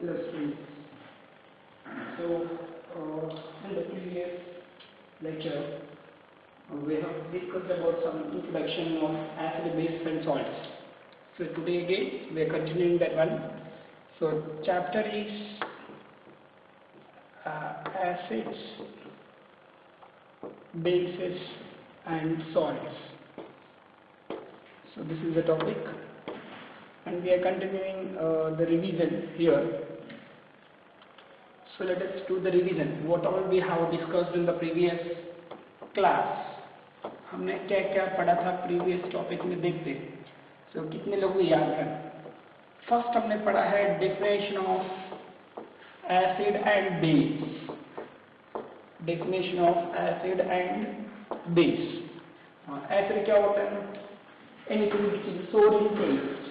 Illustrations. So, in the previous lecture, we have discussed about some introduction of acid, base, and salts. So today again we are continuing that one. So chapter is acids, bases, and salts. So this is the topic, and we are continuing the revision here. So let us do the revision. What all we have discussed in the previous class. हमने क्या क्या पढ़ा था previous topic में देखते। So कितने लोगों को याद है? फर्स्ट हमने पढ़ा है definition of acid and base. Definition of acid and base. Acid क्या होता है? Anything which is sour in taste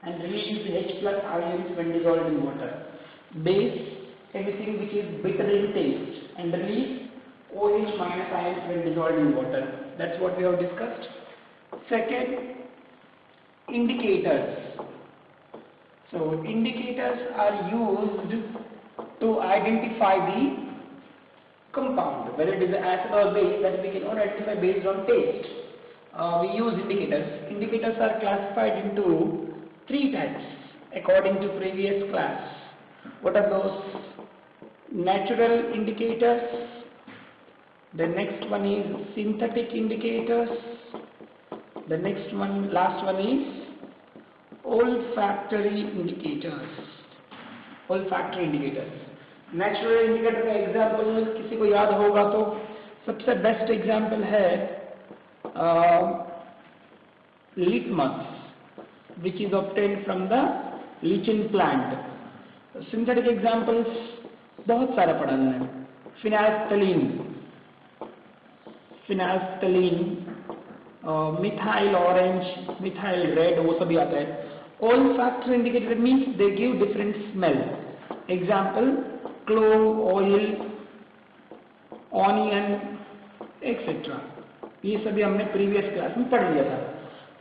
and release H plus ions when dissolved in water. Base, everything which is bitter in taste and release OH minus ions when dissolved in water. That's what we have discussed. Second, indicators. So indicators are used to identify the compound, whether it is acid or base, that we cannot identify based on taste. We use indicators. Indicators are classified into three types according to previous class. What are those? Natural indicators. The next one is synthetic indicators. The next one, last one is olfactory indicators. Olfactory indicators. Natural indicator का example किसी को याद होगा तो सबसे best example है litmus, which is obtained from the lichen plant. Synthetic examples बहुत सारा पढ़ा है. phenolphthalein, methyl orange, methyl red, वो सभी आता है. Olfactory indicator means they give different smell. Example, clove, oil, onion, etc. ये सभी हमने प्रीवियस क्लास में पढ़ लिया था.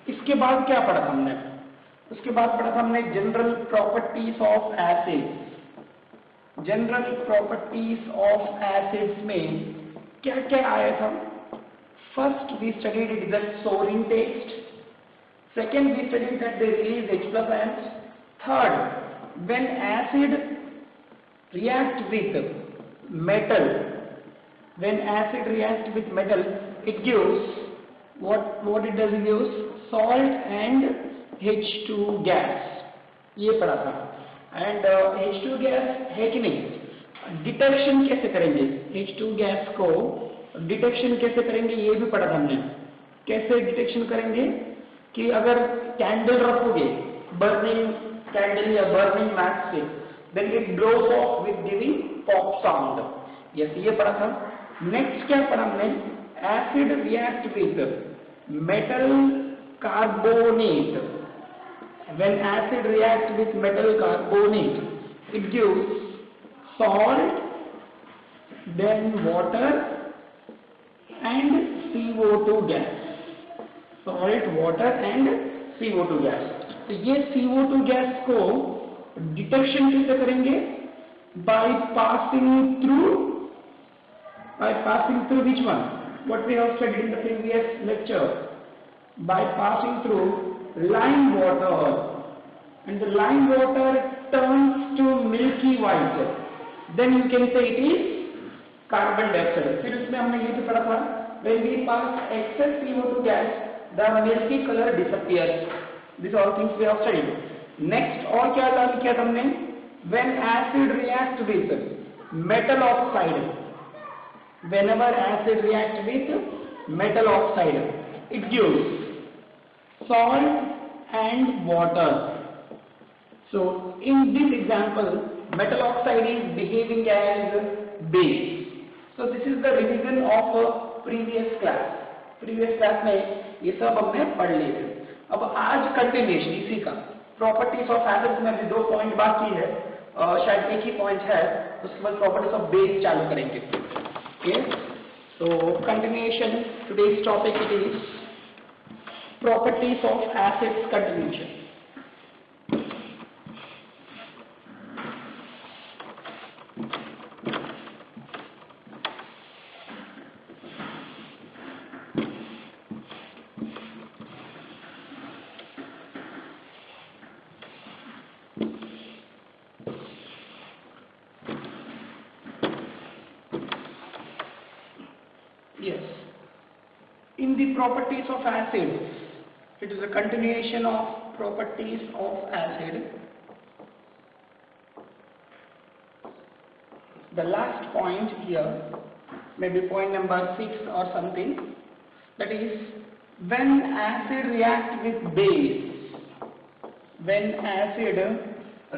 इसके बाद क्या पढ़ा था हमने? उसके बाद पढ़ा था हमने general properties of acids. General properties of acids में क्या क्या आया था? First we studied it the sour in taste. Second, we studied that they release H plus ions. Third, when acid reacts with metal, it gives what it does, it gives salt and H2 gas. ये पढ़ा था. And H2 gas है कि नहीं? Detection कैसे करेंगे? H2 gas को detection कैसे करेंगे ये भी पढ़ा था हमने. कैसे डिटेक्शन करेंगे कि अगर कैंडल रखोगे बर्निंग कैंडल या बर्निंग मैच से, then it blows off with giving pop sound. Yes, ये पढ़ा था. नेक्स्ट क्या पढ़ा हमने? Acid react with metal carbonate. When acid reacts with metal carbonate, it gives salt, then water and CO2 gas. Salt, water and CO2 gas. तो ये CO2 gas को detection कैसे करेंगे? By passing through which one? What we have studied in the previous lecture. By passing through lime water, and the lime water turns to milky white. Then you can say it is carbon dioxide. फिर उसमें हमने ये भी पढ़ा था, when we pass excess CO2 gas, the milky color disappears. These are all things we have studied. Next और क्या learn किया हमने? When acid reacts with metal oxide, whenever acid reacts with metal oxide, it gives salt and water. So in this example, metal oxide is behaving as base. So this is the revision of previous class. Previous class में ये सब हमने पढ़ लिए थे. अब आज continuation इसी का. प्रॉपर्टीज ऑफ एसिड्स में अभी 2 पॉइंट बाकी है. शायद एक ही पॉइंट है. उसके बाद प्रॉपर्टीज ऑफ बेस चालू करेंगे. Okay, so continuation. Today's topic it is properties of acids continuation. Yes. In the properties of acid, it is a continuation of properties of acid. The last point here, maybe point number 6 or something, that is when acid reacts with base. When acid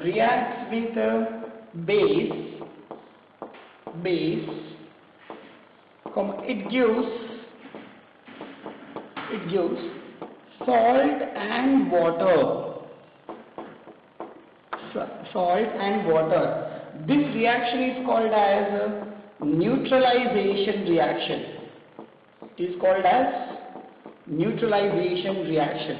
reacts with base, it gives salt and water. Salt and water. This reaction is called as a neutralization reaction. It is called as neutralization reaction.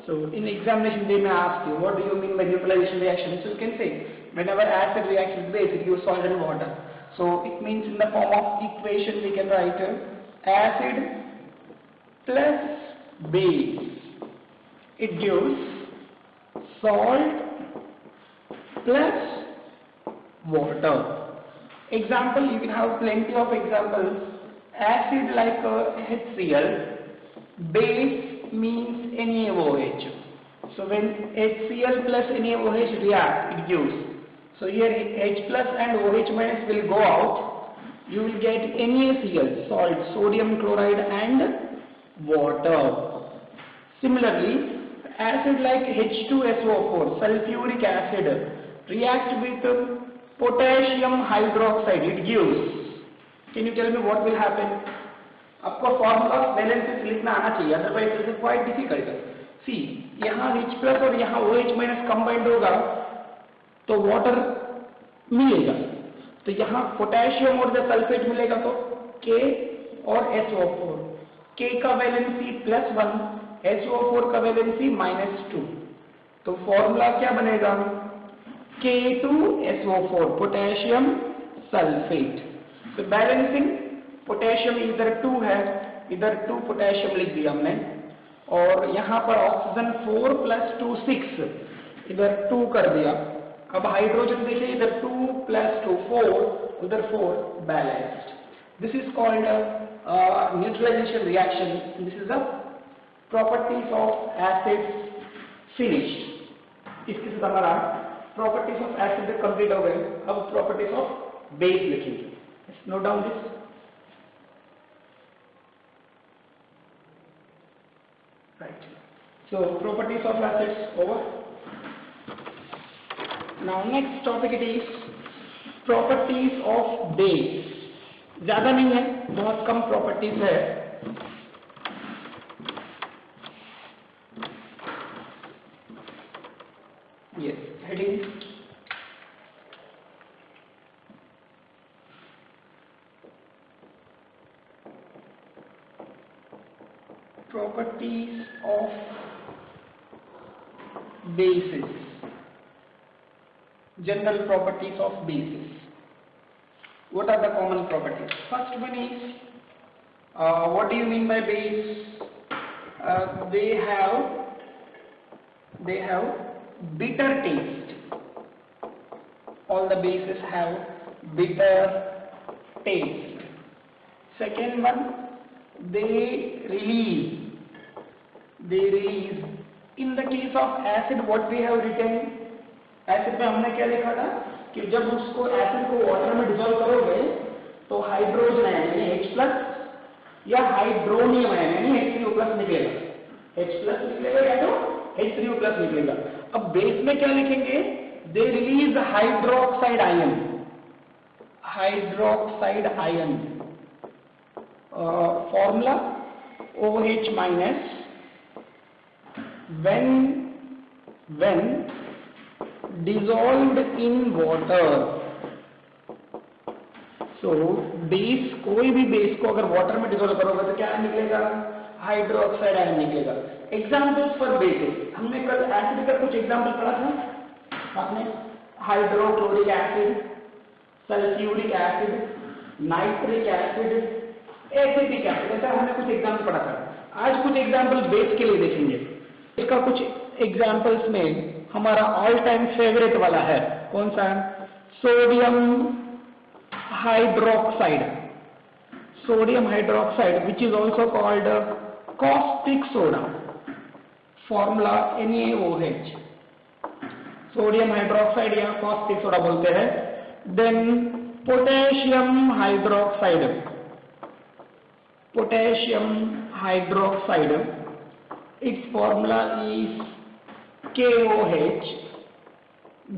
So in examination they may ask you, what do you mean by neutralization reaction? So you can say, whenever acid reacts with base, it gives salt and water. So it means in the form of equation we can write acid plus base. It gives salt plus water. Example, you can have plenty of examples. Acid like HCl, base means NaOH. So when HCl plus NaOH react, it gives. So here H plus and OH minus will go out. You will get NaCl, salt, sodium chloride and water. Similarly, acid like H2SO4, sulfuric acid, react with potassium hydroxide, it gives. Can you tell me what will happen? आपको formula of valence लिखना आना चाहिए, otherwise it is quite difficult. See, यहाँ H plus और यहाँ OH minus combined होगा, तो water मिलेगा. तो यहाँ potassium और the sulfate मिलेगा तो K और SO4. K का valency +1, SO4 का valency -2. तो formula क्या बनेगा? K2SO4, potassium sulfate. तो बैलेंसिंग पोटेशियम इधर 2 है, इधर 2 पोटेशियम लिख दिया हमने, और यहाँ पर ऑक्सीजन 4 + 2 6, इधर 2 कर दिया. अब हाइड्रोजन देखिए, इधर 2 + 2 4, उधर 4, balanced. This is called neutralisation reaction. This is the properties of acids finished. इसके साथ हमारा प्रॉपर्टीज ऑफ एसिड कंप्लीट हो गए. अब प्रॉपर्टीज ऑफ बेस लिखेंगे. Let's note down this. Right. So properties of acids over. Now next topic it is properties of base. ज़्यादा नहीं है, बहुत कम properties है. Yes, heading. Properties of bases. General properties of bases. What are the common properties? First one is, what do you mean by base? They have bitter taste. All the bases have bitter taste. Second one, they release. In the case of acid, what we have written, acid में हमने क्या लिखा था कि जब उसको acid को water में dissolve करोगे तो हाइड्रोजन आयन यानी H+ या हाइड्रोनियम आयन यानी H3O+ निकलेगा. H+ निकलेगा या तो H3O+ निकलेगा. अब बेस में क्या लिखेंगे? They release hydroxide ion. Hydroxide ion. Formula OH minus. When dissolved in water. So base, कोई भी बेस को अगर वाटर में डिसॉल्व करोगे तो क्या निकलेगा? हाइड्रोक्साइड आयन निकलेगा. एग्जाम्पल्स फॉर बेसिस, हमने कल एसिड का कुछ एग्जाम्पल पढ़ा था. आपने hydrochloric acid, sulphuric acid, nitric acid, acetic acid, ऐसा हमने कुछ एग्जाम्पल पढ़ा था. आज कुछ एग्जाम्पल बेस के लिए देखेंगे. इसका कुछ एग्जाम्पल्स में हमारा ऑल टाइम फेवरेट वाला है कौन सा? Sodium hydroxide. Sodium hydroxide which is also called caustic soda, formula NaOH. Sodium hydroxide या caustic सोडा बोलते हैं. Then potassium hydroxide. Potassium hydroxide, its formula is KOH.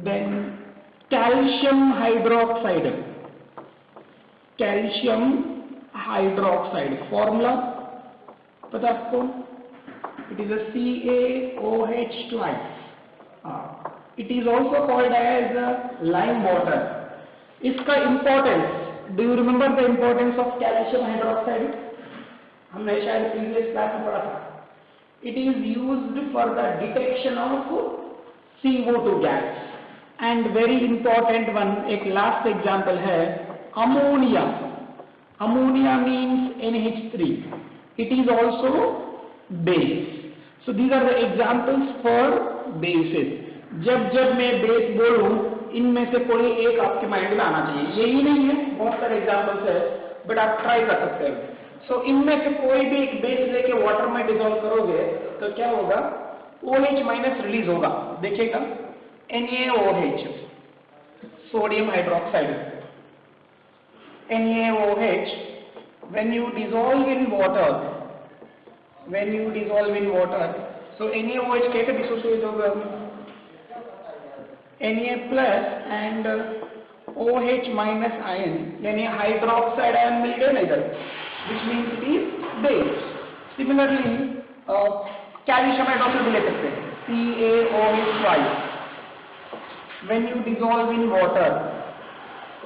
Then calcium hydroxide. Calcium hydroxide formula पता आपको? It is a CaOH twice. It is also called as lime water. इसका importance, do you remember the importance of calcium hydroxide? हमने शायद previous class में पढ़ा था. It is used for the detection of CO2 gas. And very important one, एक last example है ammonia. Ammonia means NH3. It is also base. So these are the examples for bases. जब जब मैं base बोलूं, इनमें से कोई एक आपके माइंड में आना चाहिए. यही नहीं है, बहुत सारे एग्जाम्पल्स है, बट आप ट्राई कर सकते हैं. सो इनमें से कोई भी एक बेस लेके वाटर में डिसॉल्व करोगे तो क्या होगा? OH माइनस रिलीज होगा. देखिएगा NaOH, sodium hydroxide. NaOH, when you dissolve in water, so NaOH कैसे डिसोसिएट होगा? Na plus and OH minus ion, यानी हाइड्रोक्साइड आयन मिल गए ना इधर, which means it is base. Similarly, calcium hydroxide भी ले सकते हैं, CaOH twice. When you dissolve in water,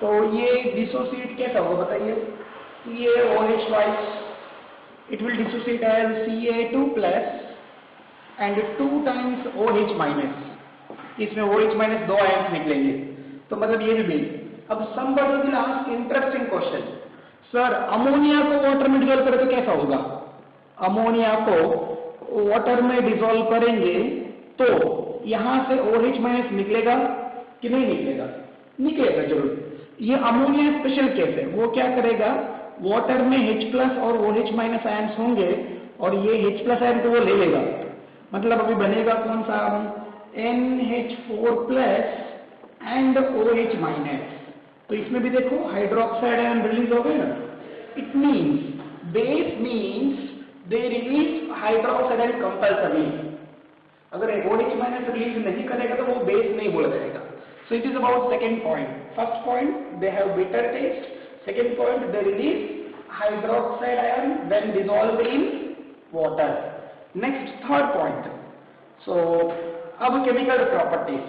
तो ये डिसोसिएट कैसा होगा बताइए? CaOH twice, it will dissociate as Ca2 plus and 2 times OH minus. इसमें OH minus 2 आयन्स निकलेंगे, तो मतलब ये भी मिल. अब somebody will ask interesting question, sir ammonia को वाटर में डिसॉल्व करें तो कैसा होगा? अमोनिया को वाटर में डिसॉल्व करेंगे तो यहां से OH माइनस निकलेगा कि नहीं निकलेगा? निकलेगा जरूर. ये अमोनिया स्पेशल केस है. वो क्या करेगा? वाटर में H प्लस और OH माइनस आयन्स होंगे और ये H प्लस आयन को वो ले लेगा. मतलब अभी बनेगा कौन सा? NH4 plus and OH minus. तो इसमें भी देखो हाइड्रोक्साइड आयन रिलीज हो गए ना. It means base means they release hydroxide ion compulsory. अगर OH माइनस रिलीज नहीं करेगा तो वो बेस नहीं बोला जाएगा. So it is about second point. First point, they have bitter taste. Second point, they release hydroxide ion when dissolved in water. Next third point. So अब chemical properties.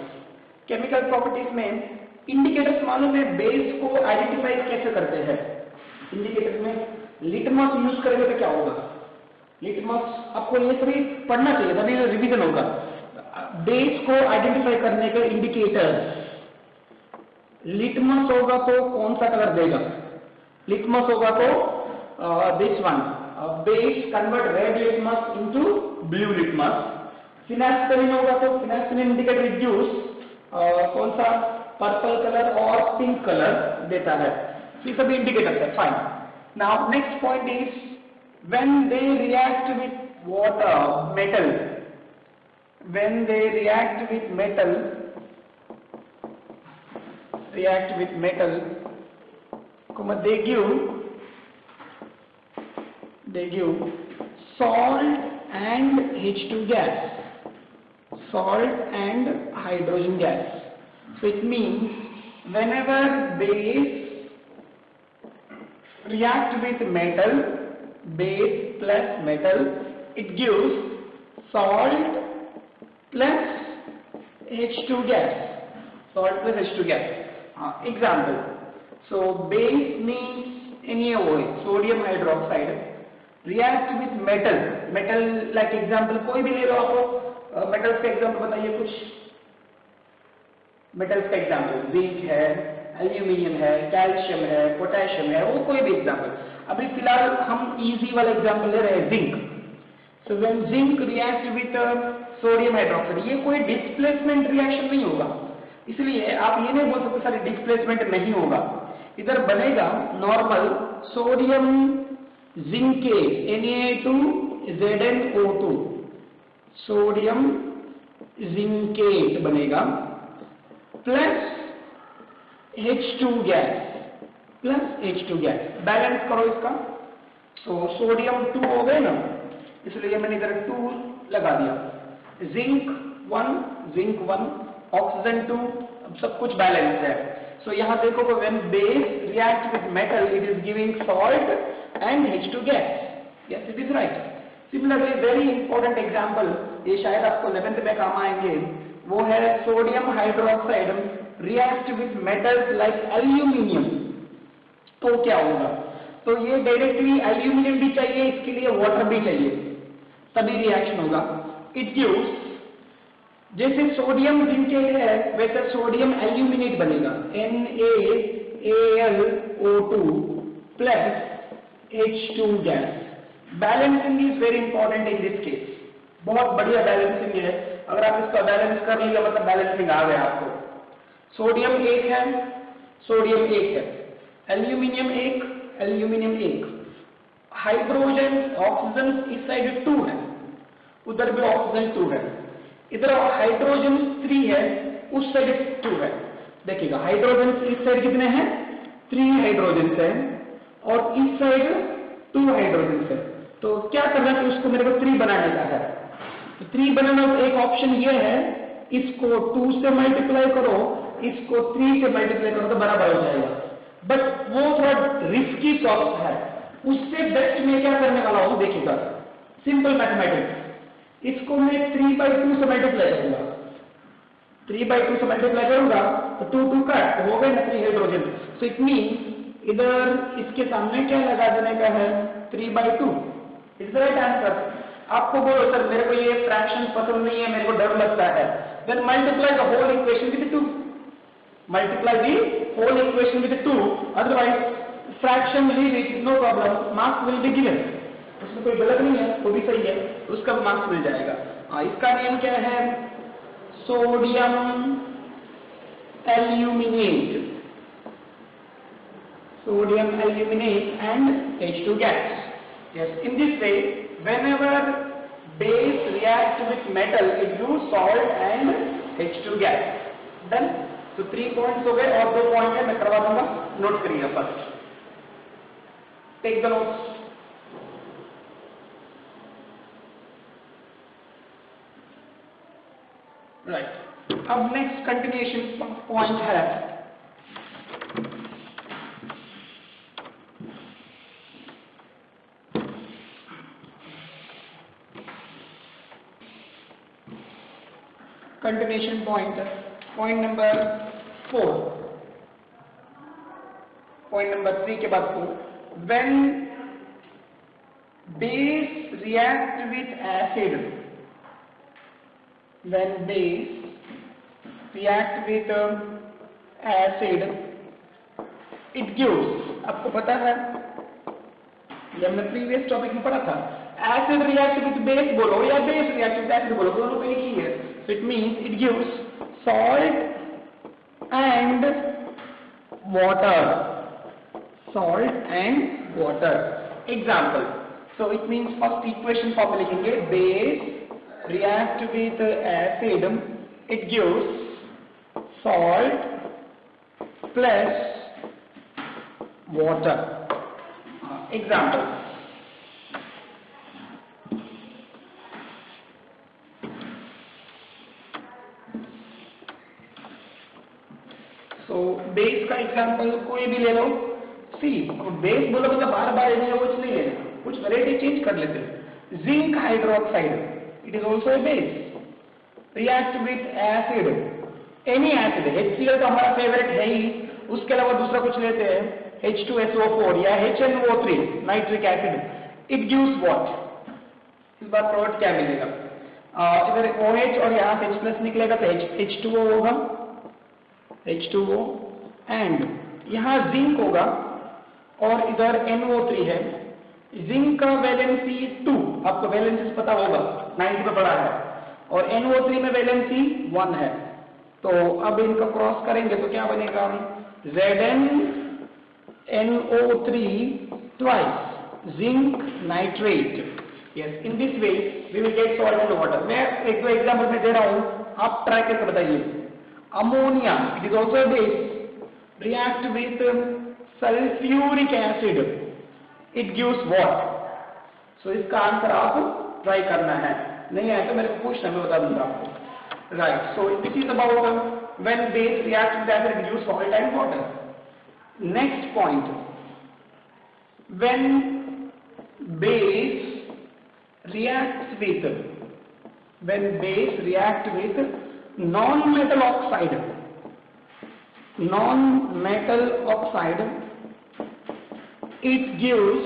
Chemical properties में indicators मालूम है base को identify कैसे करते हैं? Indicators में litmus use करेंगे तो क्या होगा? लिटमस आपको ये सभी पढ़ना चाहिए, तभी रिवीजन होगा. बेस को आइडेंटिफाई करने के इंडिकेटर्स. लिटमस होगा तो कौन सा कलर देगा? लिटमस होगा तो this one, base convert red litmus into blue litmus. Phenolphthalein होगा तो फिनास्फेरिन इंडिकेट रिड्यूस कौन सा? पर्पल कलर और पिंक कलर देता है. ये सभी इंडिकेटर्स है. Fine. Now next point is when they react with water, metal. When they react with metal, they give salt and H2 gas, salt and hydrogen gas. So it means whenever base react with metal, base plus metal, it gives salt plus H2 gas. Salt plus H2 gas. Example. So base means NaOH, sodium hydroxide, react with metal. Metal like example कोई भी ले लो आपको. Metals का example बताइए कुछ. Metals का example zinc है, aluminium है, कैल्शियम है, पोटेशियम है, वो कोई भी एग्जाम्पल. अभी फिलहाल हम इजी वाला एग्जाम्पल ले रहे हैं, zinc. So when zinc react with sodium hydroxide, ये कोई डिस्प्लेसमेंट रिएक्शन नहीं होगा, इसलिए आप ये नहीं बोल सकते सर डिस्प्लेसमेंट नहीं होगा। इधर बनेगा normal sodium zincate Na2ZnO2, sodium zincate बनेगा प्लस H2 गैस, बैलेंस करो इसका। तो सोडियम 2 हो गए ना, इसलिए मैंने इधर 2 लगा दिया। जिंक 1, ऑक्सीजन 2, अब सब कुछ बैलेंस है। सो यहाँ देखो when base react with metal it is giving salt and H2 gas. Yes it is right. Similarly very important example, ये शायद आपको 11th में काम आएंगे, वो है sodium hydroxide react with metals like aluminium, तो क्या होगा? तो ये डायरेक्टली एल्यूमिनियम भी चाहिए, इसके लिए वाटर भी चाहिए, तभी रिएक्शन होगा। इट गिव्स, जैसे सोडियम जिंकेट है वैसे सोडियम एल्यूमिनेट बनेगा NaAlO2 plus H2 gas. Balancing is very important in this case, बहुत बढ़िया बैलेंसिंग है। अगर आप इसका बैलेंस कर लीजिए मतलब बैलेंसिंग आ गया आपको। सोडियम 1 है, एल्यूमिनियम 1, हाइड्रोजन ऑक्सीजन इस साइड 2 है, उधर भी ऑक्सीजन 2 है, इधर हाइड्रोजन 3 है, उस साइड 2 है। देखिएगा हाइड्रोजन इस साइड कितने हैं? 3 हाइड्रोजन है और इस साइड 2 हाइड्रोजन है। तो क्या करना है, उसको मेरे को 3 बनाने का है। तो 3 बनाना तो एक ऑप्शन ये है, इसको 2 से मल्टीप्लाई करो, इसको 3 से मल्टीप्लाई करो तो बराबर हो जाएगा, बट वो थोड़ा रिस्की प्रोसेस है। उससे बेस्ट में क्या करने वाला हूं देखिएगा, सिंपल मैथमेटिक्स, इसको मैं 3/2 से मल्टीप्लाई करूंगा, 3/2 से मल्टीप्लाई करूंगा तो 2 कट हो गए ना 3 हाइड्रोजन। सो इट मीन इधर इसके सामने क्या लगा देने का है 3/2। It's right answer. आपको बोलो सर मेरे को ये फ्रैक्शन पसंद नहीं है, मेरे को डर लगता है, then multiply the whole equation with 2, multiply the whole equation with 2, otherwise fraction leave it, no problem, marks will be given। उसमें कोई गलत नहीं है, वो भी सही है, उसका मार्क्स मिल जाएगा। इसका नियम क्या है? Sodium aluminate and H2 gas। Yes, in this way whenever base react with metal it gives salt and H2 gas। Done। तो 3 पॉइंट्स हो गए और 2 पॉइंट है, मैं करवा दूंगा, नोट करिएगा first, take the notes. Right, अब नेक्स्ट कंटिन्यूएशन पॉइंट है continuation point number 4, point number 3 के बाद 4, when base react with acid, when base react with acid it gives, आपको पता है ये हमने प्रीवियस टॉपिक में पढ़ा था, एसिड रिएक्ट विथ बेस बोलो या बेस रिएक्ट विथ एसिड बोलो, दोनों पे एक ही है। So it means it gives salt and water, example। So it means first equation form लिखेंगे, base react with acid it gives salt plus water, example। तो base का एग्जांपल कोई भी ले लो, सी बेस बोलो मतलब बार बार इन्हें कुछ नहीं लेना, कुछ वैरायटी चेंज कर लेते हैं। Zinc hydroxide it is also a base, react with acid, any acid, HCl तो हमारा फेवरेट है ही, उसके अलावा दूसरा कुछ लेते हैं H2SO4 या HNO3 nitric acid, it gives what, इस बार प्रोडक्ट क्या मिलेगा, इधर OH और यहाँ से H+ निकलेगा तो H2O होगा, H2O एंड यहाँ जिंक होगा और इधर NO3 है। जिंक का वैलेंसी 2, आपको वैलेंसी पता होगा 9 पे पढ़ा है, और NO3 में वैलेंसी 1 है। तो अब इनका क्रॉस करेंगे तो क्या बनेगा, ZnNO3 twice zinc nitrate। Yes, in this way we will get salt and water। मैं एक दो एग्जाम्पल में दे रहा हूँ, आप ट्राई करके बताइए। Ammonia, it is also base, react with sulfuric acid, it gives what? So इसका आंसर आप ट्राई करना है, नहीं आया तो मेरे को पूछना, मैं बता दूंगा आपको। Right, so this is about when base reacts with acid, it gives salt and water। Next point, when base reacts with non-metal oxide, it gives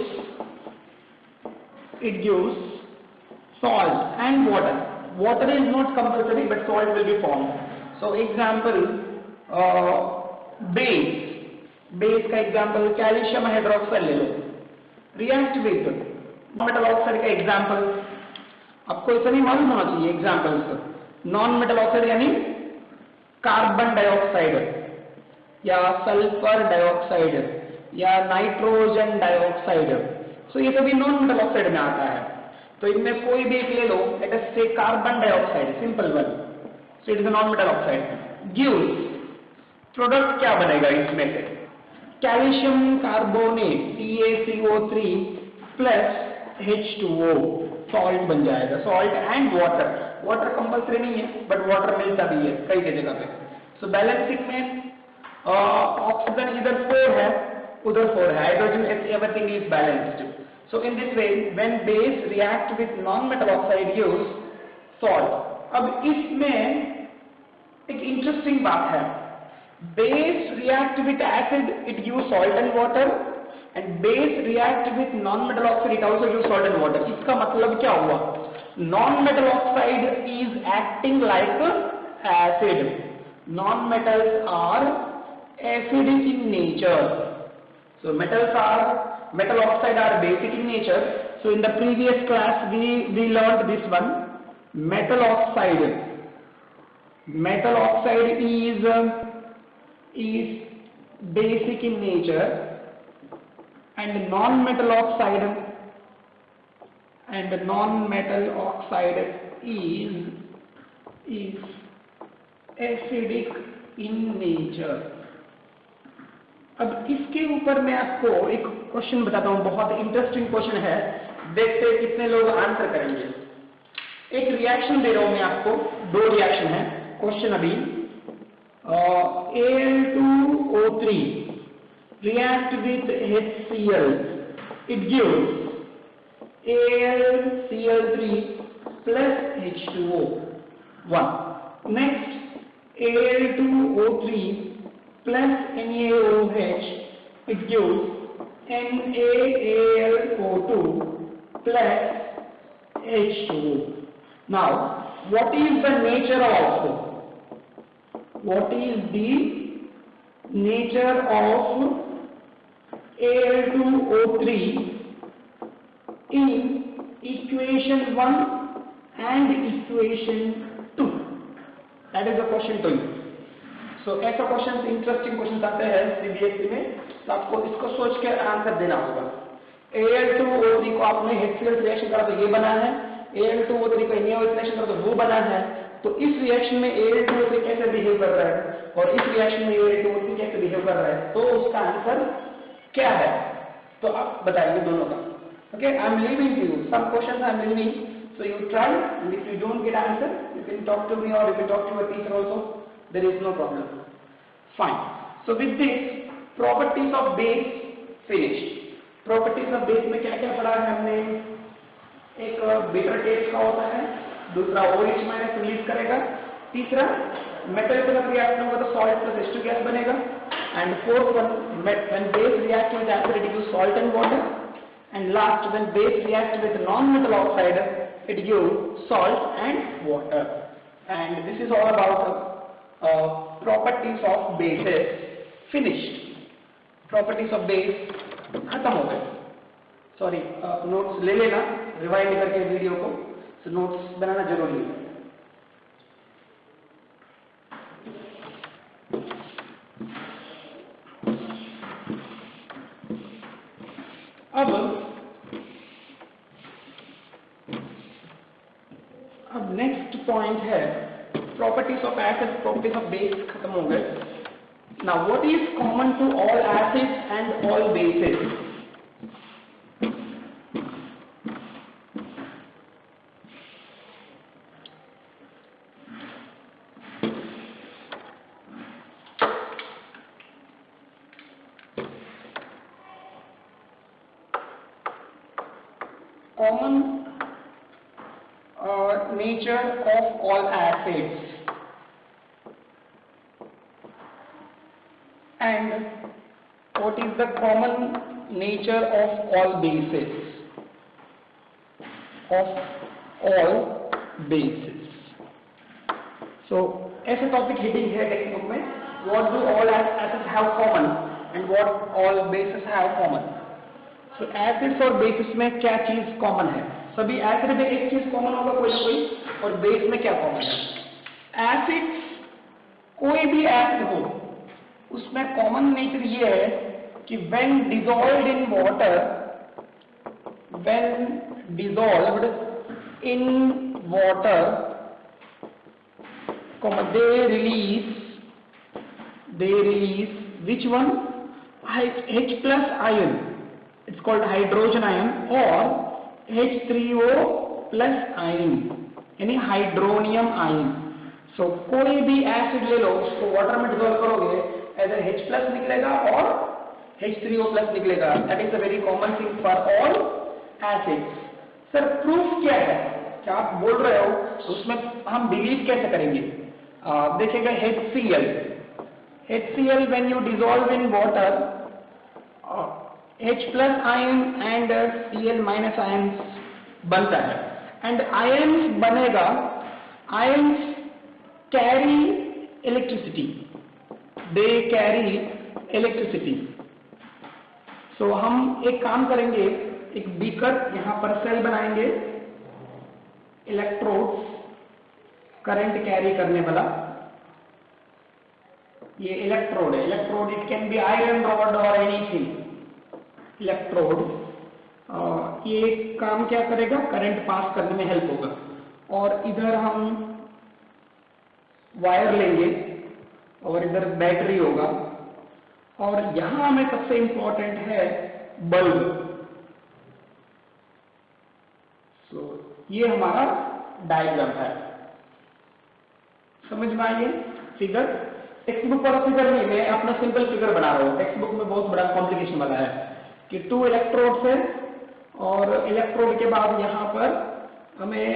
salt and water। Water is not compulsory, but salt will be formed। So example, base का example calcium hydroxide ले लो, react with metal oxide का example, आपको इतना नहीं मालूम होना चाहिए examples. Non metal oxide यानी कार्बन डाइऑक्साइड या सल्फर डाइऑक्साइड या नाइट्रोजन डाइऑक्साइड, सो ये सभी नॉन मेटल ऑक्साइड में आता है। तो इनमें कोई भी एक ले लो, लेट अस से carbon dioxide, simple one, so it is non metal oxide. Gives, product क्या बनेगा इसमें से, calcium carbonate CaCO3 plus H2O, salt बन जाएगा। Salt and water, water compulsory नहीं है बट वाटर मिलता भी है कई कई जगह पे। सो बैलेंसिंग में ऑक्सीजन इधर 4 है, उधर 4 है, hydrogen, everything is balanced. So in this way when base react with non metal oxide gives salt. अब इसमें एक इंटरेस्टिंग बात है, base react with acid, it gives salt and water, and base react with non-metal oxide, it also gives salt and water। इसका मतलब क्या हुआ, non-metal oxide is acting like acid, non-metals are acidic in nature, so metal oxide are basic in nature। So in the previous class we learned this one, metal oxide is basic in nature, and non-metal oxide is acidic in nature। अब इसके ऊपर मैं आपको एक question बताता हूं, बहुत interesting question है, देखते हैं कितने लोग आंसर करेंगे। एक रिएक्शन दे रहा हूं मैं आपको, 2 रिएक्शन है, क्वेश्चन अभी Al2O3 react with HCl, it gives AlCl3 plus H2O 1। Next, Al2O3 plus NaOH, it gives NaAlO2 plus H2O। Now what is the nature of Al2O3 in equation 1 and equation 2? That is the question to you। So ऐसा question, interesting question आते हैं CBSE में, तो आपको इसको सोच के answer देना होगा। Al2O3 को आपने HCl रिएक्शन करा तो ये बना है, Al2O3 को NaOH रिएक्शन करा तो वो बना है। तो इस रिएक्शन में Al2O3 कैसे बिहेव कर रहा है और इस रिएक्शन में Al2O3 कैसे बिहेव कर रहा है, तो उसका आंसर क्या है, तो आप बताइए दोनों का। Okay, I am leaving to you some questions, I am leaving, so you try, and if you don't get answer you can talk to me और you can talk to your teacher also, there is no problem. Fine, so with this properties of base finished. Properties of base में क्या क्या पढ़ा है हमने, एक bitter taste का होता है, दूसरा OH माइनस रिलीज करेगा, तीसरा मेटल के साथ रिएक्ट होगा तो सॉल्ट प्लस H2 गैस बनेगा, and fourth one when base react with acid it gives salt and water, and last when base react with non metal oxide it gives salt and water. And this is all about properties of bases finished. Properties of base खत्म हो गए, sorry notes ले लेना rewind करके video को, notes बनाना जरूरी है। Point है properties of acid properties of base खत्म हो गए. Now what is common to all acids and all bases? Common nature of all acids and what is the common nature of all bases? So ऐसे topic heading है text book में, what do all acids have common and what all bases have common. So acids और basis में क्या चीज common है? सभी acid में एक चीज कॉमन होगा कोई ना कोई, और बेस में क्या कॉमन है? एसिड्स, कोई भी एसिड हो उसमें कॉमन नेचर ये है कि when dissolved in water they release which one? H plus ion. It's called hydrogen ion or H3O plus ion, यानी हाइड्रोनियम आयन. सो कोई भी एसिड ले लो, उसको वाटर में डिसॉल्व करोगे, either H plus निकलेगा और H3O plus निकलेगा. That is a very common thing for all acids. Sir proof क्या है? क्या आप बोल रहे हो तो उसमें हम बिलीव कैसे करेंगे? देखिएगा HCl when you dissolve in water, H plus ion and Cl minus ions बनता है, and ions बनेगा, ions carry electricity, they carry electricity. So हम एक काम करेंगे, एक बीकर यहाँ पर सेल बनाएंगे, इलेक्ट्रोड्स करंट कैरी करने वाला. ये इलेक्ट्रोड है, electrode it can be iron rod और एनीथिंग. इलेक्ट्रोड ये काम क्या करेगा? करंट पास करने में हेल्प होगा. और इधर हम वायर लेंगे और इधर बैटरी होगा, और यहां हमें सबसे इंपॉर्टेंट है बल्ब. सो ये हमारा डायग्राम है, समझ में आइए. फिगर टेक्स्ट बुक वाला फिगर नहीं, मैं अपना सिंपल फिगर बना रहा हूं. टेक्स्ट बुक में बहुत बड़ा कॉम्प्लिकेशन वाला है कि 2 इलेक्ट्रोड्स है और इलेक्ट्रोड के बाद यहाँ पर हमें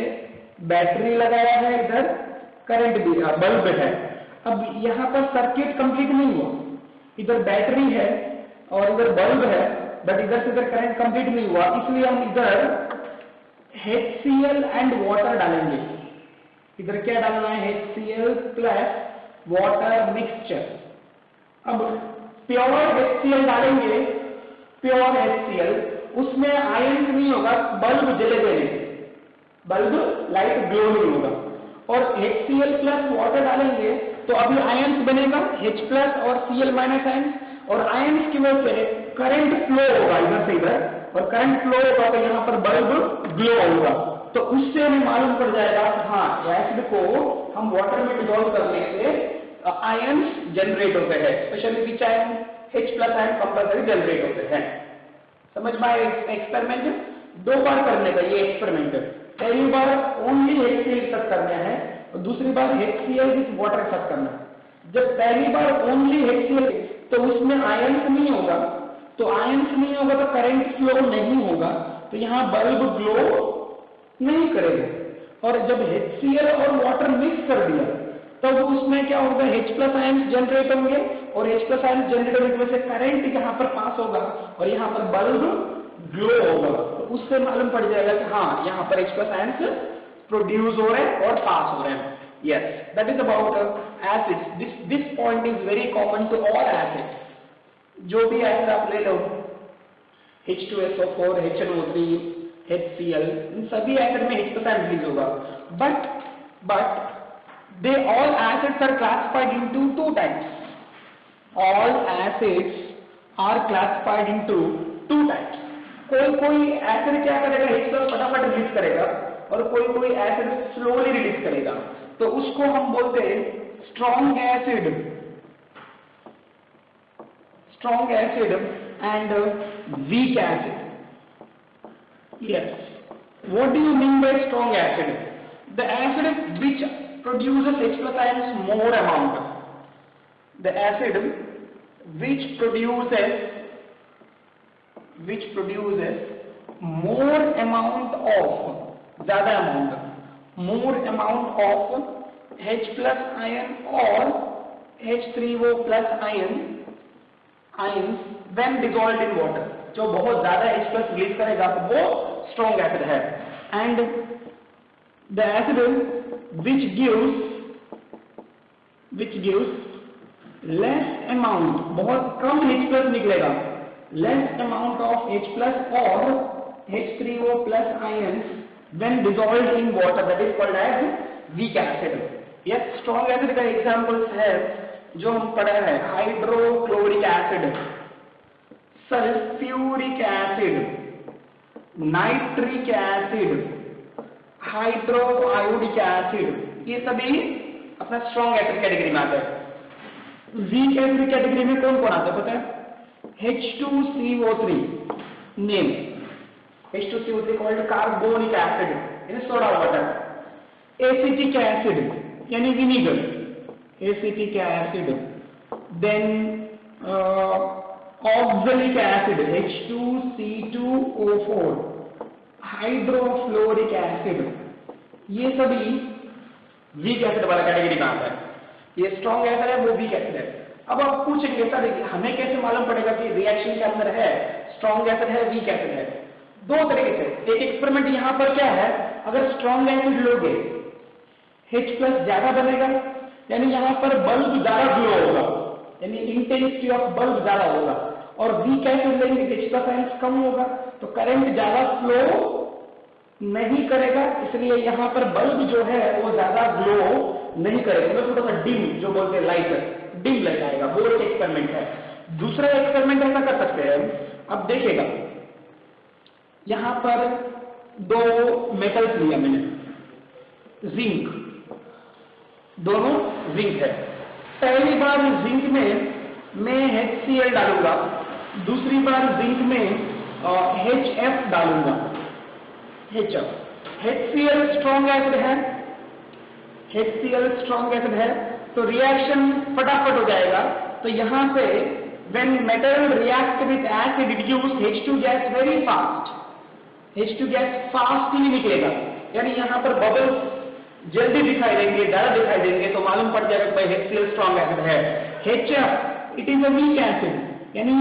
बैटरी लगाया है, इधर करंट भी बल्ब है. अब यहाँ पर सर्किट कंप्लीट नहीं हुआ, इधर बैटरी है और इधर बल्ब है, बट इधर से इधर करंट कंप्लीट नहीं हुआ, इसलिए हम इधर HCl एंड वाटर डालेंगे. इधर क्या डालना है? HCl plus water mixture. अब प्योर HCl डालेंगे, प्योर HCl, उसमें आयन नहीं होगा, बल्ब जलेगा नहीं, बल्ब लाइट ग्लो नहीं होगा. और HCl प्लस वाटर डालेंगे तो अभी आयन्स बनेगा, H प्लस और Cl माइनस आयन, और आयन्स की वजह से करंट फ्लो होगा इधर से इधर, और करंट फ्लो होगा तो यहाँ पर बल्ब ग्लो होगा. तो उससे हमें मालूम पड़ जाएगा हाँ एसिड को हम वाटर में डिसॉल्व करने से आयन्स जनरेट होते हैं, स्पेशली विच ion? H plus ion compulsory generate होते हैं. समझ में आए? एक्सपेरिमेंट 2 बार करने का ये एक्सपेरिमेंट. पहली बार ओनली HCl के साथ करना है और दूसरी बार HCl विथ वाटर के साथ करना है. जब पहली बार ओनली HCl तो उसमें आयन्स नहीं होगा, तो आयन्स नहीं होगा तो करंट फ्लो नहीं होगा, तो यहाँ बल्ब ग्लो नहीं करेगा. और जब HCl और वाटर मिक्स कर दिया तब तो उसमें क्या होगा? H प्लस आयन्स जनरेट होंगे और H प्लस आयन्स जनरेट होने की वजह से करंट यहाँ पर पास होगा और यहाँ पर बल्ब ग्लो होगा. तो उससे मालूम पड़ जाएगा कि हाँ यहाँ पर H प्लस आयन्स प्रोड्यूस हो रहे हैं और पास हो रहे हैं. Yes, that is about acids. This point is very common to all acids. जो भी एसिड आप ले लो, H2SO4, HNO3, HCl, इन सभी एसिड में H प्लस आयन रिलीज होगा. But they all acids are classified into 2 types. All acids are classified into 2 types. कोई acid क्या करेगा? H प्लस फटाफट रिलीज करेगा और कोई कोई एसिड स्लोली रिलीज करेगा, तो उसको हम बोलते हैं strong acid and weak acid. Yes. What do you mean by strong acid? The acid which produces H plus ions more amount. The acid which produces more amount of, ज़्यादा amount, more amount of H plus ion or H3O plus ions when dissolved in water. जो बहुत ज्यादा H plus release करेगा वो strong acid है. And the acid which gives less amount, बहुत कम H plus निकलेगा, less amount of H plus or H3O plus ions when dissolved in water, that is called as weak acid. Yes, strong acid का examples है जो हम पढ़ा है, hydrochloric acid, sulphuric acid, nitric acid, hydroiodic acid, ये सभी अपना strong acid category में आता है. वीक एसिड कैटेगरी में कौन कौन आता है पता है? H2CO3 name, H2CO3 called carbonic acid यानी सोडा वाटर. एसिटिक एसिड यानी vinegar, acetic acid. Then oxalic acid H2C2O4, hydrofluoric acid, ये सभी वीक एसिड वाला कैटेगरी में आता है. ये स्ट्रॉन्ग एसिड है, वो वीक एसिड है. अब आप पूछेंगे सर हमें कैसे मालूम पड़ेगा कि रिएक्शन के अंदर है स्ट्रॉन्ग एसिड है वीक एसिड है? दो तरीके से. एक एक्सपेरिमेंट यहाँ पर क्या है, अगर स्ट्रॉन्ग एसिड लोगे H प्लस ज्यादा बनेगा, यानी यहाँ पर बल्ब ज्यादा ग्लो होगा, यानी इंटेंसिटी ऑफ बल्ब ज्यादा होगा. और वीक एसिड लेंगे H प्लस आयंस कम होगा, तो करंट ज्यादा फ्लो नहीं करेगा, इसलिए यहाँ पर बल्ब जो है वो ज्यादा ग्लो नहीं करेगा, मतलब थोड़ा सा डिम, जो बोलते हैं लाइट, डिम लाइट आएगा. वो एक एक्सपेरिमेंट है. दूसरा एक्सपेरिमेंट ऐसा कर सकते हैं, अब देखिएगा यहाँ पर दो मेटल्स लिया मैंने, जिंक, दोनों जिंक है. पहली बार जिंक में मैं HCl डालूंगा, दूसरी बार जिंक में HF डालूंगा. HCl स्ट्रॉन्ग एसिड है, HCl स्ट्रॉन्ग एसिड है, तो रिएक्शन फटाफट हो जाएगा. तो यहाँ पे when metal react with acid it gives H2 gas very fast. H2 gas fastly निकलेगा, यानी यहाँ पर बबल्स जल्दी दिखाई देंगे, ज्यादा दिखाई देंगे, तो मालूम पड़ जाएगा भाई HCl स्ट्रॉन्ग एसिड है. HF it is a weak acid, यानी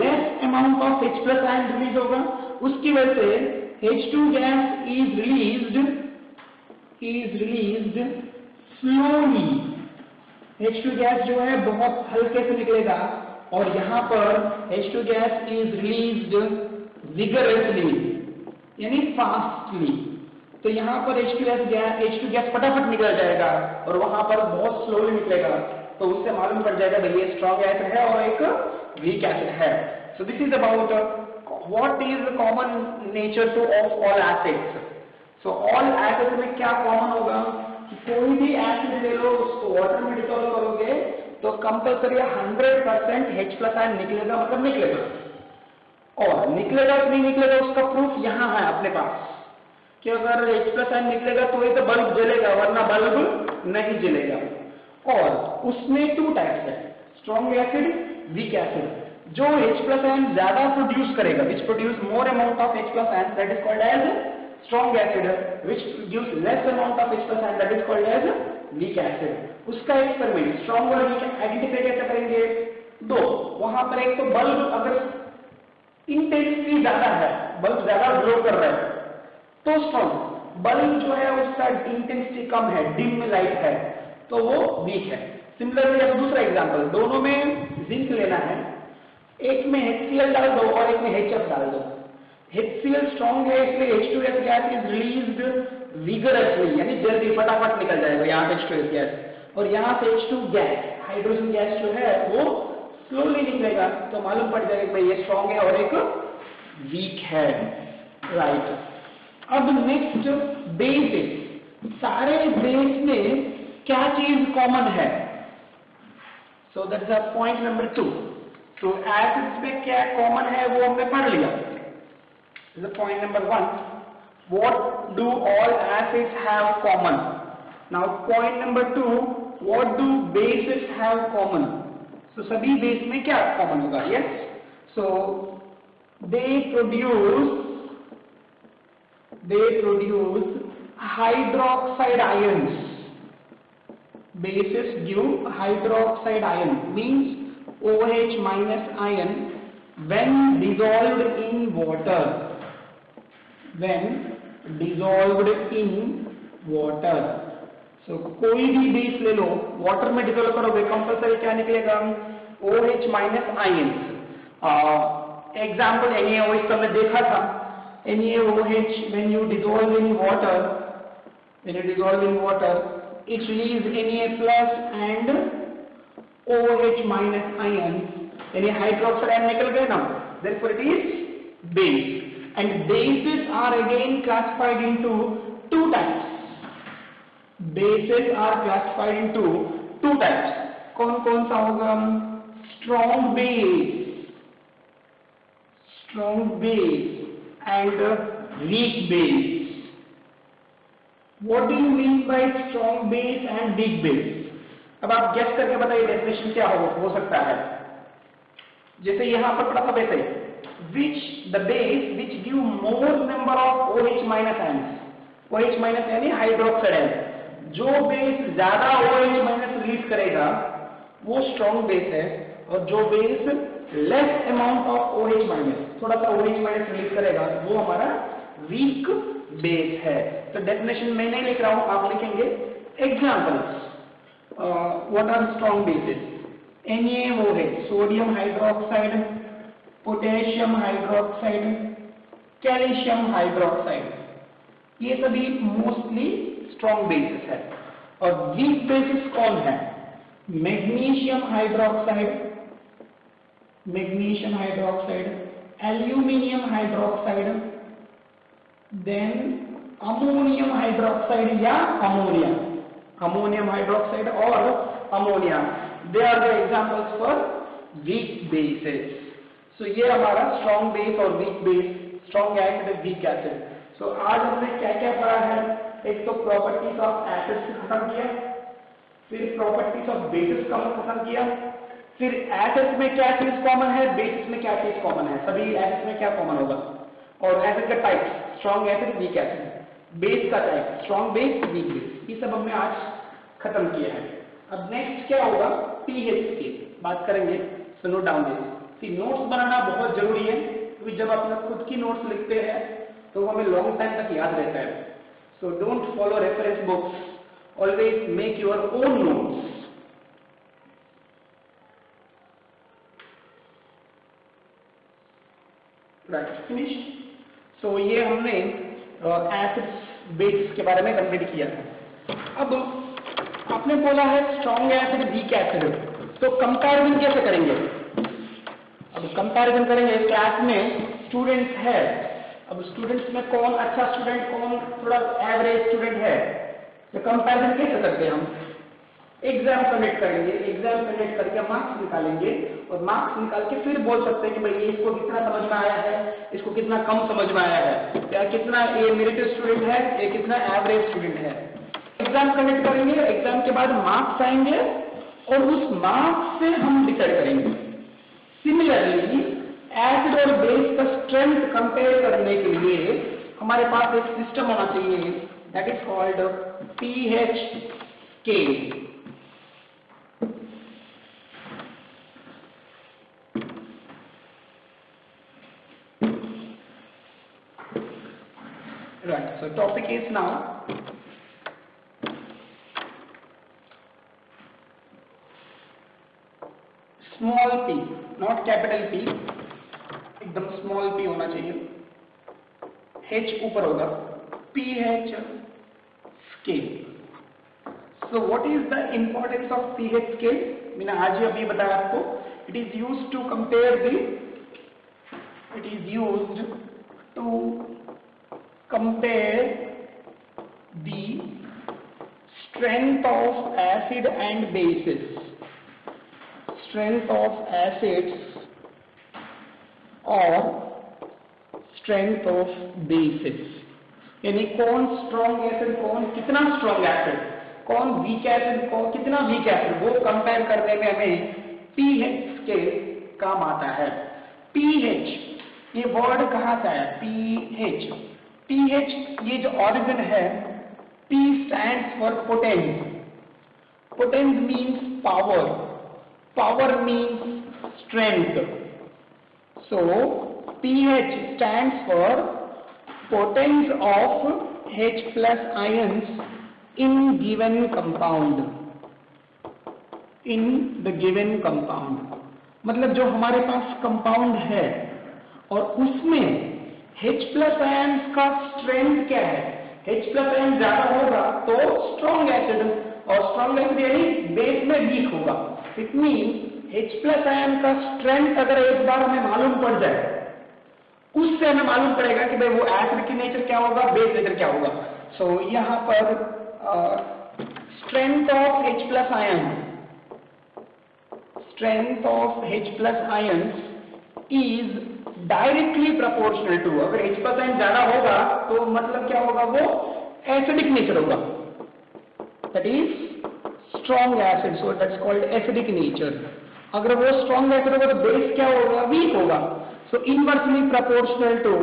less amount of H plus ion release होगा, उसकी वजह से H2 gas is released slowly. H2 gas जो है बहुत हल्के से निकलेगा, और यहाँ पर H2 gas is released vigorously यानी फास्टली. तो यहाँ पर H2 गैस फटाफट निकल जाएगा और वहां पर बहुत स्लोली निकलेगा, तो उससे मालूम पड़ जाएगा भाई ये स्ट्रॉन्ग एसिड है और एक वीक एसिड है. So this is about what is the common nature two of all acids. So all acids में क्या कॉमन होगा कि कोई भी एसिड ले लो, उसको वाटर में डिसॉल्व करोगे तो कंपल्सरी 100% H प्लस आयन निकलेगा, मतलब निकलेगा. और निकलेगा कि नहीं निकलेगा उसका प्रूफ यहाँ है अपने पास, कि अगर H प्लस आयन निकलेगा तो ही तो बल्ब जलेगा, वरना बल्ब नहीं जलेगा. और उसमें टू टाइप्स है, स्ट्रॉन्ग एसिड, वीक एसिड. जो H प्लस आयन ज्यादा प्रोड्यूस करेगा, which produce more amount of H plus ion, that is called as strong acid. Which gives less amount of H plus ion, that is called as weak acid. उसका experiment strong और weak identify कैसे करेंगे? दो, वहां पर एक तो bulb अगर इंटेंसिटी ज्यादा है, बल्ब ज्यादा ग्लो कर रहा है तो स्ट्रॉन्ग. बल्ब जो है उसका इंटेंसिटी कम है, डिम लाइट है, तो वो वीक है. सिमिलरली अब दूसरा एग्जांपल, दोनों में जिंक लेना है, एक में HCl डाल दो और एक में HF डाल दो. HCl स्ट्रॉन्ग है इसलिए H2S gas is released vigorously, यानी जल्दी फटाफट निकल जाएगा यहाँ से H2S गैस, और यहाँ से H2 गैस, हाइड्रोजन गैस जो है वो स्लोली निकलेगा. तो मालूम पड़ जाएगा भाई ये स्ट्रॉन्ग है और एक वीक है. राइट. अब नेक्स्ट बेसिस, सारे बेस में क्या चीज कॉमन है? So that's the point number 2. तो एसिड्स में क्या कॉमन है वो हमने पढ़ लिया. This is point number 1. What do all acids have common? Now point number 2, what do bases have common? So सभी बेस में क्या कॉमन होगा? Yes, so they produce hydroxide ions. Bases give hydroxide ion, means OH minus ion when dissolved in water. So कोई भी base ले लो, water में dissolve करोगे, compulsory क्या निकलेगा? OH minus ions. Example NaOH हमने देखा था. NaOH when you dissolve in water, it releases Na plus and OH minus ions. यानी हाइड्रोक्साइड आयन निकल गए ना, therefore it is base. And bases are again classified into two types. Bases are classified into two types. कौन कौन सा होगा? Strong base and weak base. What do you mean by strong base and weak base? अब आप guess करके बताइए definition क्या हो सकता है. जैसे यहां पर पढ़ा था वैसे, the base which give more number of OH minus ions. OH minus यानी हाइड्रोक्साइड आयन. जो बेस ज्यादा OH minus रिलीज करेगा वो स्ट्रॉन्ग बेस है, और जो base less amount of OH minus, थोड़ा सा OH माइनस रिलीज करेगा, वो हमारा वीक बेस है. तो डेफिनेशन मैं नहीं लिख रहा हूं, आप लिखेंगे. Examples, what are strong bases? NaOH, sodium hydroxide, potassium hydroxide, calcium hydroxide, ये सभी मोस्टली स्ट्रॉन्ग बेसिस है. और वीक बेसिस कौन है? Magnesium hydroxide, aluminium hydroxide, then ammonium hydroxide या अमोनिया. अमोनियम हाइड्रोक्साइड और ammonia, they are the examples for weak bases. So ये हमारा स्ट्रॉन्ग बेस और weak base, strong acid, weak acid. So आज हमने क्या क्या पढ़ा है? एक तो प्रॉपर्टीज ऑफ एसिड्स खत्म किया, फिर प्रॉपर्टीज ऑफ बेसिस का खत्म किया, फिर एसिड्स में क्या चीज कॉमन है, बेसिस में क्या चीज कॉमन है, सभी एसिड्स में क्या कॉमन होगा, और एसिड का type, strong acid, weak acid, base का type, strong base, weak base, ये सब हमने आज खत्म किया है. अब नेक्स्ट क्या होगा? पीएच की बात करेंगे. So note down this. Notes बनाना बहुत जरूरी है, क्योंकि जब अपना खुद की नोट्स लिखते हैं तो हमें लॉन्ग टाइम तक याद रहता है. So don't follow reference books, always make your own notes. Right, finish. So ये हमने एसिड्स, बेस के बारे में कंप्लीट किया था. अब आपने बोला है स्ट्रॉन्ग एसिड, वीक एसिड, तो कंपैरिजन कैसे करेंगे? अब कंपैरिजन करेंगे, क्लास में स्टूडेंट्स है. अब स्टूडेंट्स में कौन अच्छा स्टूडेंट, कौन थोड़ा एवरेज स्टूडेंट है, तो कंपैरिजन कैसे करते हैं हम? एग्जाम कंडक्ट करेंगे, एग्जाम कंडक्ट करके मार्क्स निकालेंगे, और मार्क्स निकाल के फिर बोल सकते हैं कि भाई ये इसको कितना समझ में आया है, इसको कितना कम समझ में आया है, या कितना ये मेरिट स्टूडेंट है, ये कितना एवरेज स्टूडेंट है. एग्जाम कंडक्ट करेंगे, एग्जाम के बाद मार्क्स आएंगे, और उस मार्क्स से हम डिसाइड करेंगे. सिमिलरली एसिड और बेस का स्ट्रेंथ कंपेयर करने के लिए हमारे पास एक सिस्टम होना चाहिए, that is called pH scale. Right, so topic is now small p, not capital P, एकदम small p होना चाहिए, H ऊपर होगा, pH scale. So what is the importance of pH scale? मैंने आज ही अभी बताया आपको. It is used to compare the strength of acid and bases, strength of acids और strength of bases, यानी कौन स्ट्रॉन्ग एसिड, कौन कितना स्ट्रॉन्ग एसिड, कौन वीक एसिड, कौन कितना वीक एसिड, वो कंपेयर करने में हमें pH स्केल काम आता है। pH ये वर्ड कहाँ से आया? pH, pH ये जो ऑरिजिन है, P stands for potence, potence means power, power means strength, so pH stands for potence of H plus ions in given compound, in the given compound, मतलब जो हमारे पास कंपाउंड है और उसमें H plus ions का strength क्या है? H plus ion ज्यादा होगा तो स्ट्रॉन्ग एसिड, और स्ट्रॉन्ग एसिड यानी बेस में वीक होगा। It mean H plus ion का स्ट्रेंथ अगर एक बार हमें मालूम पड़ जाए, उससे हमें मालूम पड़ेगा कि भाई वो एसिड की नेचर क्या होगा, बेस नेचर क्या होगा। सो यहाँ पर strength of H plus ion, strength of H plus ions is directly proportional to, अगर H plus ion ज्यादा होगा तो मतलब क्या होगा, वो acidic nature होगा, that is strong acid, so that's called acidic nature। अगर वो strong acid होगा तो base क्या होगा, weak होगा, so inversely proportional to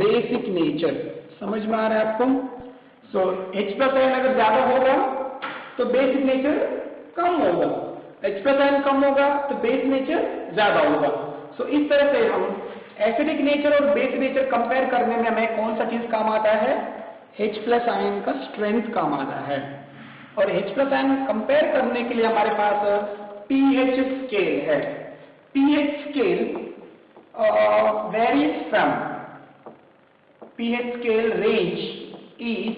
basic nature। समझ में आ रहा है आपको? so H plus ion अगर ज्यादा होगा तो basic nature कम होगा, H plus ion कम होगा तो बेस नेचर ज्यादा होगा। सो इस तरह से हम एसिडिक नेचर और बेस नेचर कंपेयर करने में हमें कौन सा चीज काम आता है? H plus ion का स्ट्रेंथ काम आता है। और H plus ion कंपेयर करने के लिए हमारे पास pH स्केल है। pH scale varies from, pH scale range is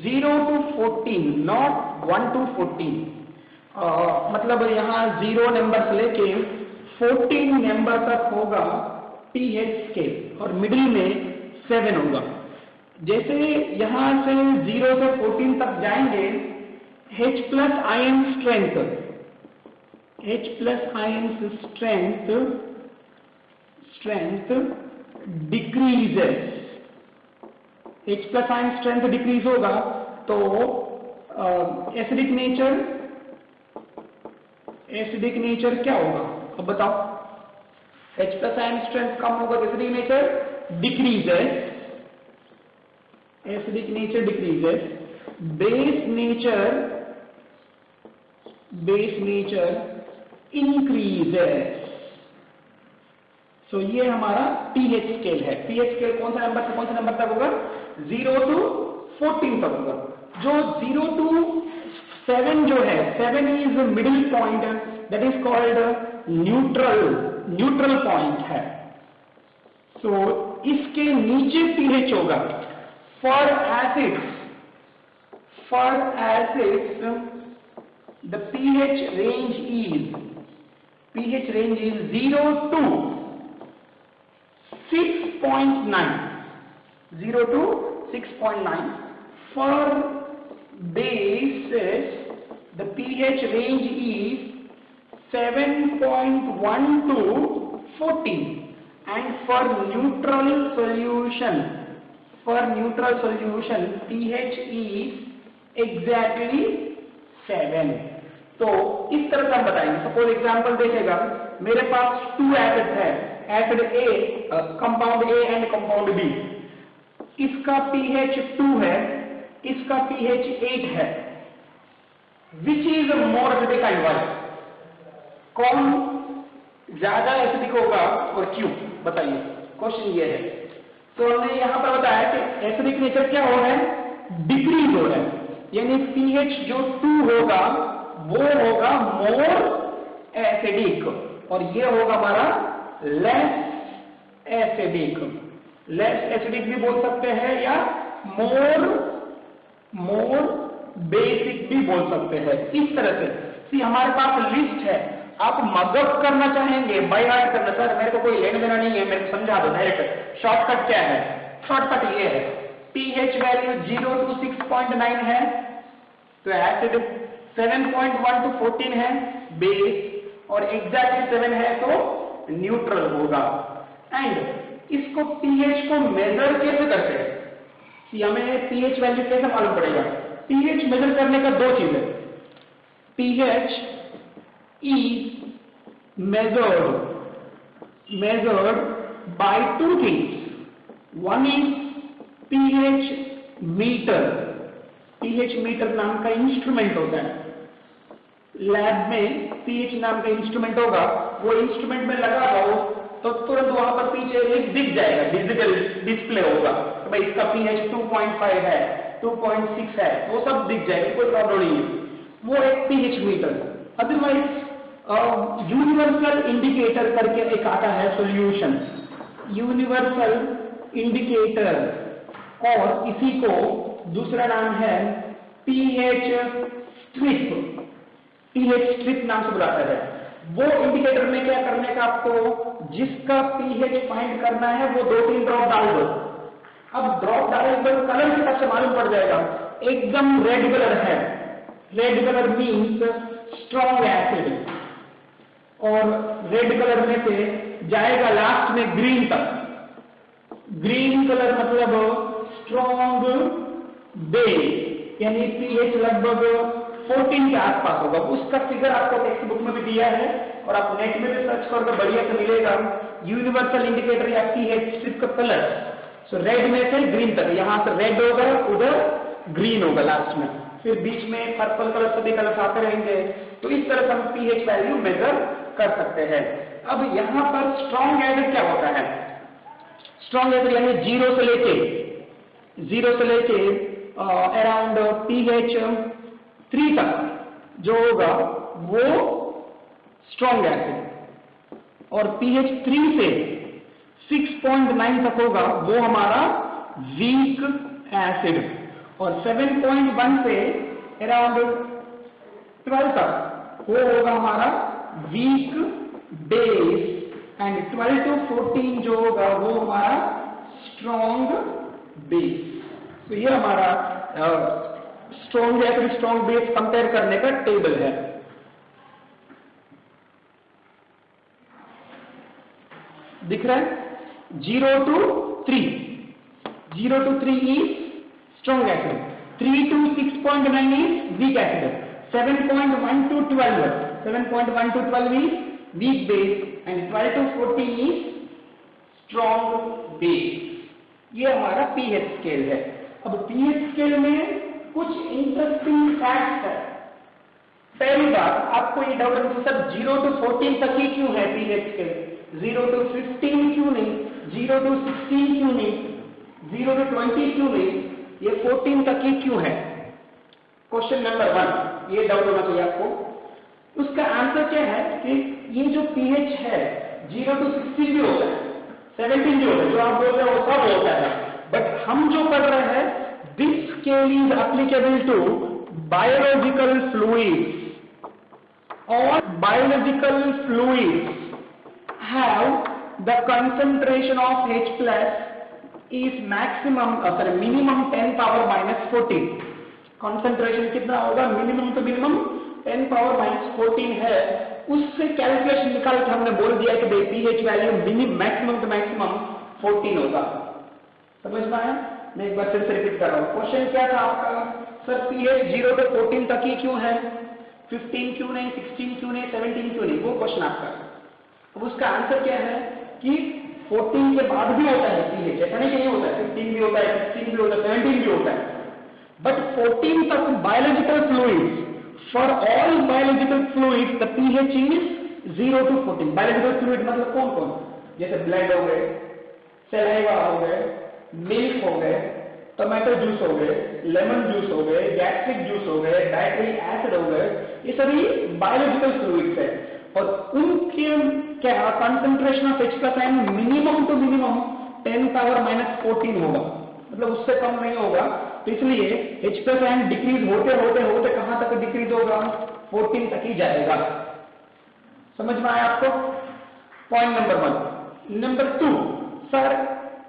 0 to 14, not 1 to 14। मतलब यहाँ 0 नंबर से लेके 14 नंबर तक होगा pH स्केल और मिडिल में 7 होगा। जैसे यहाँ से 0 से 14 तक जाएंगे, H plus ion strength, H plus ion strength decreases, H plus ion strength decrease होगा तो एसिडिक नेचर क्या होगा? अब बताओ, H plus ion strength कम होगा तो acidic nature decreases, acidic nature decreases, base nature increases. So ये हमारा pH स्केल है। pH स्केल कौन सा नंबर से कौन सा नंबर तक होगा? 0 to 14 तक होगा। जो 0 to 7 जो है, 7 is middle point, that is called neutral point है। so इसके नीचे pH होगा। for acids the pH range is 0 to 6.9, 0 to 6.9। for bases the pH range is 7.1 to 14, and for neutral solution pH is exactly 7। तो इस तरह से हम बताएंगे। सपोज एग्जांपल देखेगा, मेरे पास 2 एसिड है, acid A, compound A and compound B। इसका pH 2 है, इसका pH 8 है। Which is more acidic and why? कौन ज्यादा एसिडिक होगा और क्यों? बताइए, क्वेश्चन ये है। तो हमने यहां पर बताया कि एसिडिक नेचर क्या हो रहा है? डिक्रीज हो रहा है, यानी pH जो 2 होगा वो होगा मोर एसिडिक, और ये होगा हमारा लेस एसिडिक। लेस एसिडिक भी बोल सकते हैं या मोर बेसिक भी बोल सकते हैं। इस तरह से हमारे पास लिस्ट है, आप मगअप करना चाहेंगे, बाय हार्ट करना, सर मेरे को कोई लेना देना नहीं है, मेरे को समझा दो डायरेक्ट। शॉर्टकट क्या है? शॉर्टकट ये है, pH वैल्यू 0 to 6.9 है तो एसिड, 7.1 to 14 है बेस, और एग्जैक्टली 7 है तो न्यूट्रल होगा। एंड इसको pH को मेजर कैसे करते हैं? हमें pH वैल्यू कैसे मालूम पड़ेगा? pH मेजर करने का दो चीज है। pH is measured by two things. One is pH meter. pH meter नाम का इंस्ट्रूमेंट होता है, लैब में pH नाम का इंस्ट्रूमेंट होगा, वो इंस्ट्रूमेंट में लगा दो तो तुरंत वहां पर पीछे एक दिख जाएगा, डिजिटल डिस्प्ले होगा, तो भाई इसका pH 2.5 है, 2.6 है, वो सब दिख जाएगा, कोई प्रॉब्लम नहीं है, वो एक pH meter. Otherwise universal indicator करके एक आता है सॉल्यूशन, यूनिवर्सल इंडिकेटर, और इसी को दूसरा नाम है pH स्ट्रिप, pH स्ट्रिप नाम से बुलाता है। वो इंडिकेटर में क्या करने का आपको, जिसका pH फाइंड करना है वो 2-3 ड्रॉप डाल दो। अब ड्रॉप डालने पर कलर के हिसाब से मालूम पड़ जाएगा, एकदम रेड कलर है, red colour means strong acid, और रेड कलर में से जाएगा लास्ट में ग्रीन तक, ग्रीन कलर मतलब स्ट्रॉन्ग बेस, यानी pH लगभग 14 के आसपास होगा। उसका फिगर आपको टेक्स्ट बुक में भी दिया है और आप नेट में भी सर्च करोगे बढ़िया से मिलेगा, यूनिवर्सल इंडिकेटर या pH स्ट्रिप का कलर। सो रेड में से ग्रीन तक, यहां से रेड होगा, उधर ग्रीन होगा लास्ट में, फिर बीच में पर्पल कलर सभी कलर आते रहेंगे। तो इस तरह से हम pH वैल्यू मेजर कर सकते हैं। अब यहां पर स्ट्रॉन्ग एसिड क्या होता है? स्ट्रॉन्ग एसिड यानी जीरो से लेके अराउंड pH 3 तक जो होगा वो स्ट्रॉन्ग एसिड, और pH 3 से 6.9 तक होगा वो हमारा वीक एसिड, और 7.1 से अराउंड 12 तक वो होगा हमारा वीक बेस, एंड 12 to 14 जो होगा वो हमारा स्ट्रॉन्ग बेस। तो ये हमारा strong acid strong base compare करने का टेबल है। दिख रहा है? 0 to 3, 0 to 3 is strong acid, 3 to 6.9 is weak acid, 7.1 to 12, 7.1 to 12 is weak base, and 12 to 14 is strong base। ये हमारा pH स्केल है। अब pH स्केल में कुछ इंटरेस्टिंग फैक्ट्स है। पहली बात, आपको ये डाउट है सर 0 to 14 तक ही क्यों है pH स्केल, 0 to 15 क्यों नहीं, 0 to 16 क्यों नहीं, 0 to 20 क्यों नहीं, ये 14 तक ही क्यों है? क्वेश्चन नंबर 1, ये डाउट होना चाहिए आपको। उसका आंसर क्या है कि ये जो pH है 0 to 16 भी होता है, 17 भी होता है, जो आप बोल रहे हो वो सब होता है, बट हम जो कर रहे हैं this scale is applicable to biological fluids, or biological fluids have the concentration of H plus is minimum 10 power minus 14। concentration कितना होगा? मिनिमम तो मिनिमम 10 power minus 14 है। उससे कैलकुलेशन निकाल के हमने बोल दिया कि pH वैल्यू मैक्सिमम तो मैक्सिमम 14 होगा। समझ में आया? मैं एक बार फिर से रिपीट कर रहा हूँ। क्वेश्चन क्या था आपका? सर pH 0 to 14 तक ही क्यों है, 15 क्यों नहीं, 16 क्यों नहीं, 17 क्यों नहीं, वो क्वेश्चन आपका। अब उसका आंसर क्या है कि 14 के बाद भी होता है pH, ऐसा नहीं कि नहीं होता है, 15 भी होता है, 16 भी होता है, 17 भी होता है, बट 14 तक biological fluids, for all biological fluids the pH is 0 to 14। Biological fluid मतलब कौन कौन? जैसे ब्लड हो गए, सलाइवा हो गए, मिल्क हो गए, टमाटो जूस हो गए, लेमन जूस हो गए, गैस्ट्रिक जूस हो गए, डाइटरी एसिड हो गए, ये सभी बायोलॉजिकल फ्लूइड्स है, और उनके क्या concentration of H plus ion minimum to minimum 10 power minus 14 होगा, मतलब उससे कम नहीं होगा। तो इसलिए H प्लस आयन डिक्रीज होते होते होते कहां तक डिक्रीज होगा? 14 तक ही जाएगा। समझ में आया आपको? Point number 1। Number 2, sir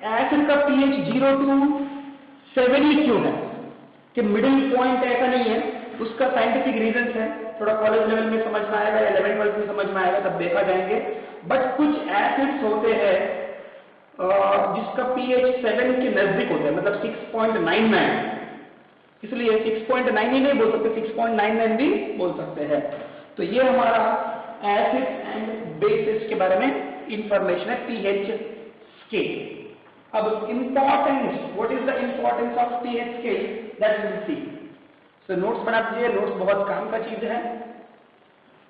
acid का pH 0 to 7 ही क्यों है, कि मिडिल पॉइंट ऐसा नहीं है, उसका साइंटिफिक रीजन है, थोड़ा कॉलेज लेवल में समझ में आएगा, 11th 12th में समझ में आएगा, तब देखा जाएंगे। बट कुछ एसिड्स होते हैं जिसका pH 7 के नजदीक होता है, मतलब 6.99, इसलिए 6.9 ही नहीं बोल सकते, 6.99 भी बोल सकते हैं। तो ये हमारा एसिड एंड बेसिस के बारे में इंफॉर्मेशन है, pH स्केल। अब importance, what is the importance of pH scale, that will see. So notes बना दीजिए, नोट्स बहुत काम का चीज है।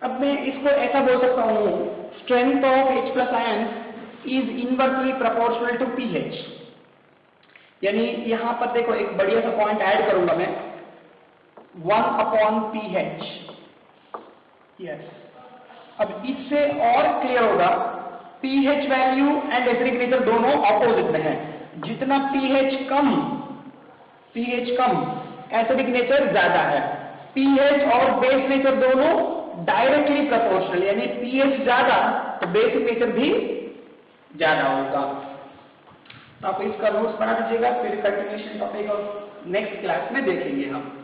अब मैं इसको ऐसा बोल सकता हूं, strength of H+ ions is inversely proportional to pH। यानी यहां पर देखो एक बढ़िया सा पॉइंट ऐड करूंगा मैं, 1/pH। यस, अब इससे और क्लियर होगा, pH value and acidic nature दोनों ऑपोजिट में है। जितना pH कम एसिडिक नेचर ज्यादा है। pH और बेस नेचर दोनों डायरेक्टली प्रोपोर्शनल, यानी pH ज्यादा तो बेसिक नेचर भी ज्यादा होगा। तो आप इसका नोट्स बना दीजिएगा, फिर कंटिन्यूएशन टॉपिक और नेक्स्ट क्लास में देखेंगे हम।